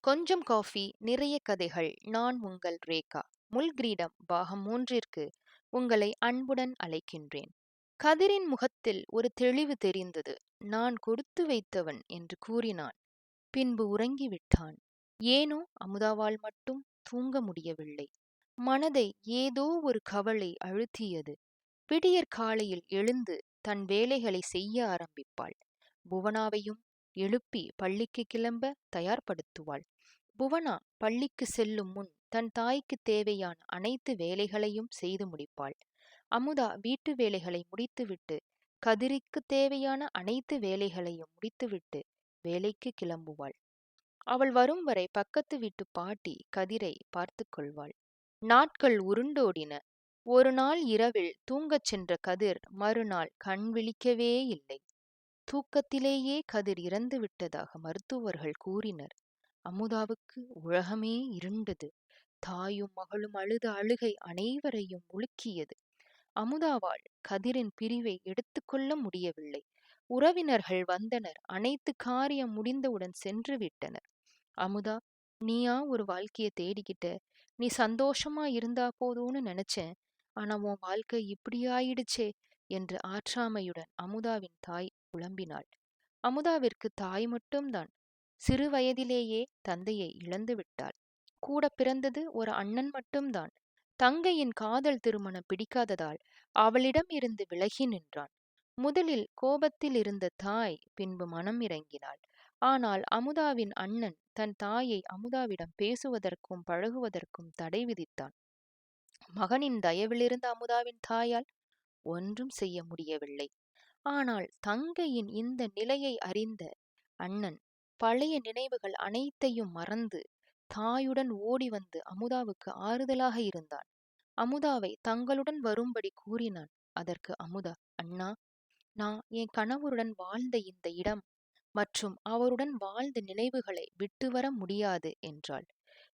கொஞ்சம் காஃபி நிறைய கதைகள். நான் உங்கள் ரேகா. முள்கிரீடம் பாகம் 3ற்கு உங்களை அன்புடன் அழைக்கின்றேன். கதிரின் முகத்தில் ஒரு தெளிவு தெரிந்தது. நான் கொடுத்து வைத்தவன் என்று கூறினான். பின்பு உறங்கிவிட்டான். ஏனோ அமுதாவால் மட்டும் தூங்க முடியவில்லை. மனதை ஏதோ ஒரு கவலை அழுத்தியது. விடியற் காலையில் எழுந்து தன் வேலைகளை செய்ய ஆரம்பிப்பாள். புவனாவையும் எழுப்பி பள்ளிக்கு கிளம்ப தயார்படுத்துவாள். புவனா பள்ளிக்கு செல்லும் முன் தன் தாய்க்கு தேவையான அனைத்து வேலைகளையும் செய்து முடிப்பாள். அமுதா வீட்டு வேலைகளை முடித்துவிட்டு கதிரிக்கு தேவையான அனைத்து வேலைகளையும் முடித்துவிட்டு வேலைக்கு கிளம்புவாள். அவள் வரும் வரை பக்கத்து வீட்டு பாட்டி கதிரை பார்த்து கொள்வாள். நாட்கள் உருண்டோடின. ஒரு நாள் இரவில் தூங்கச் சென்ற கதிர் மறுநாள் கண் விழிக்கவே இல்லை. தூக்கத்திலேயே கதிர் இறந்து விட்டதாக மருத்துவர்கள் கூறினர். அமுதாவுக்கு உலகமே இருண்டது. தாயும் மகளும் அழுத அழுகை அனைவரையும் உலுக்கியது. அமுதாவால் கதிரின் பிரிவை எடுத்துக்கொள்ள முடியவில்லை. உறவினர்கள் வந்தனர். அனைத்து காரியம் முடிந்தவுடன் சென்று விட்டனர். அமுதா, நீயா ஒரு வாழ்க்கைய தேடிக்கிட்ட? நீ சந்தோஷமா இருந்தா போதும்னு நினைச்சேன். ஆனா உன் வாழ்க்கை இப்படி ஆயிடுச்சே என்று ஆற்றாமையுடன் அமுதாவின் தாய் புலம்பினாள். அமுதாவிற்கு தாய் மட்டும்தான். சிறு வயதிலேயே தந்தையை இழந்து விட்டாள். கூட பிறந்தது ஒரு அண்ணன் மட்டும்தான். தங்கையின் காதல் திருமணம் பிடிக்காததால் அவளிடம் இருந்து விலகி நின்றான். முதலில் கோபத்தில் இருந்த தாய் பின்பு மனம் இறங்கினாள். ஆனால் அமுதாவின் அண்ணன் தன் தாயை அமுதாவிடம் பேசுவதற்கும் பழகுவதற்கும் தடை விதித்தான். மகனின் தயவிலிருந்த அமுதாவின் தாயால் ஒன்றும் செய்ய முடியவில்லை. ஆனால் தங்கையின் இந்த நிலையை அறிந்த அண்ணன் பழைய நினைவுகள் அனைத்தையும் மறந்து தாயுடன் ஓடி வந்து அமுதாவுக்கு ஆறுதலாக இருந்தான். அமுதாவை தங்களுடன் வரும்படி கூறினான். அதற்கு அமுதா, அண்ணா, நான் என் கணவருடன் வாழ்ந்த இந்த இடம் மற்றும் அவருடன் வாழ்ந்த நினைவுகளை விட்டு வர முடியாது என்றாள்.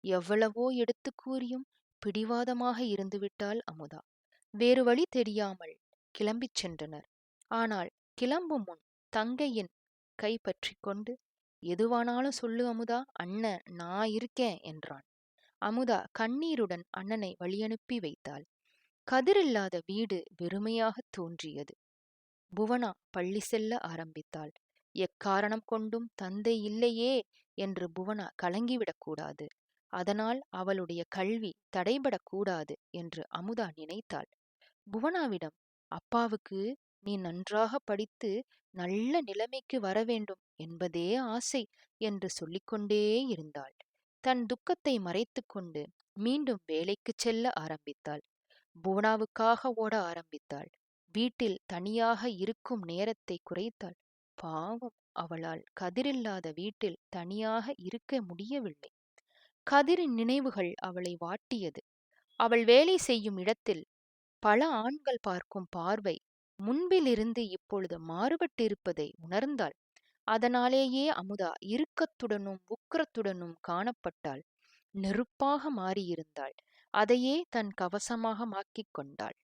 எவ்வளவோ எடுத்து கூறியும் பிடிவாதமாக இருந்துவிட்டாள் அமுதா. வேறு வழி தெரியாமல் கிளம்பிச் சென்றனர். ஆனால் கிளம்பும் முன் தங்கையின் கை பற்றி கொண்டு, எதுவானாலும் சொல்லு அமுதா, அண்ணன் நான் இருக்கேன் என்றான். அமுதா கண்ணீருடன் அண்ணனை வழியனுப்பி வைத்தாள். கதிரில்லாத வீடு வெறுமையாக தோன்றியது. புவனா பள்ளி செல்ல ஆரம்பித்தாள். எக்காரணம் கொண்டும் தந்தை இல்லையே என்று புவனா கலங்கிவிடக்கூடாது. அதனால் அவளுடைய கல்வி தடைபடக்கூடாது என்று அமுதா நினைத்தாள். புவனாவிடம், அப்பாவுக்கு நீ நன்றாக படித்து நல்ல நிலைமைக்கு வர வேண்டும் என்பதே ஆசை என்று சொல்லிக்கொண்டே இருந்தாள். தன் துக்கத்தை மறைத்து கொண்டு மீண்டும் வேலைக்குச் செல்ல ஆரம்பித்தாள். புவனாவுக்காக ஓட ஆரம்பித்தாள். வீட்டில் தனியாக இருக்கும் நேரத்தை குறைத்தாள். பாவம், அவளால் கதிரில்லாத வீட்டில் தனியாக இருக்க முடியவில்லை. கதிரின் நினைவுகள் அவளை வாட்டியது. அவள் வேலை செய்யும் இடத்தில் பல ஆண்கள் பார்க்கும் பார்வை முன்பிலிருந்து இப்பொழுது மாறுபட்டிருப்பதை உணர்ந்தாள். அதனாலேயே அமுதா இறுக்கத்துடனும் உக்கிரத்துடனும் காணப்பட்டாள். நெருப்பாக மாறியிருந்தாள். அதையே தன் கவசமாக மாக்கிக் கொண்டாள்.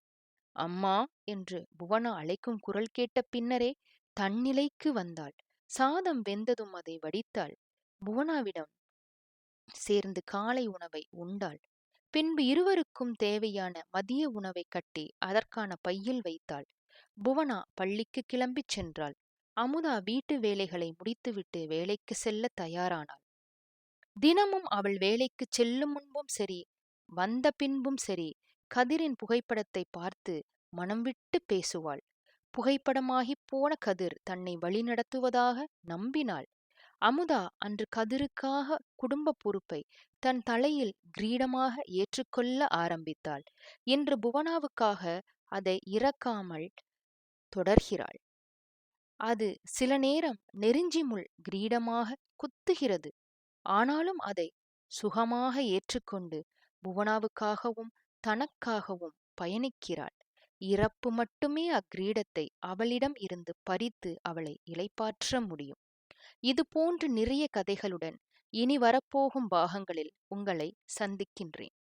அம்மா என்று புவனா அழைக்கும் குரல் கேட்ட பின்னரே தன்னிலைக்கு வந்தாள். சாதம் வெந்ததும் அதை வடித்தாள். புவனாவிடம் சேர்ந்து காலை உணவை உண்டாள். பின்பு இருவருக்கும் தேவையான மதிய உணவை கட்டி அதற்கான பையில் வைத்தாள். புவனா பள்ளிக்கு கிளம்பிச் சென்றாள். அமுதா வீட்டு வேலைகளை முடித்துவிட்டு வேலைக்கு செல்ல தயாரானாள். தினமும் அவள் வேலைக்குச் செல்லும் முன்பும் சரி, வந்த பின்பும் சரி, கதிரின் புகைப்படத்தை பார்த்து மனம் விட்டு பேசுவாள். புகைப்படமாகிப் போன கதிர் தன்னை வழிநடத்துவதாக நம்பினாள். அமுதா அன்று கதிருக்காக குடும்ப பொறுப்பை தன் தலையில் கிரீடமாக ஏற்றுக்கொள்ள ஆரம்பித்தாள். இன்று புவனாவுக்காக அதை இறக்காமல் தொடர்கிறாள். அது சில நேரம் நெருஞ்சி முள் கிரீடமாக குத்துகிறது. ஆனாலும் அதை சுகமாக ஏற்றுக்கொண்டு புவனாவுக்காகவும் தனக்காகவும் பயணிக்கிறாள். இறப்பு மட்டுமே அக்கிரீடத்தை அவளிடம் இருந்து பறித்து அவளை இளைப்பாற்ற முடியும். இது போன்று நிறைய கதைகளுடன் இனி வரப்போகும் பாகங்களில் உங்களை சந்திக்கின்றேன்.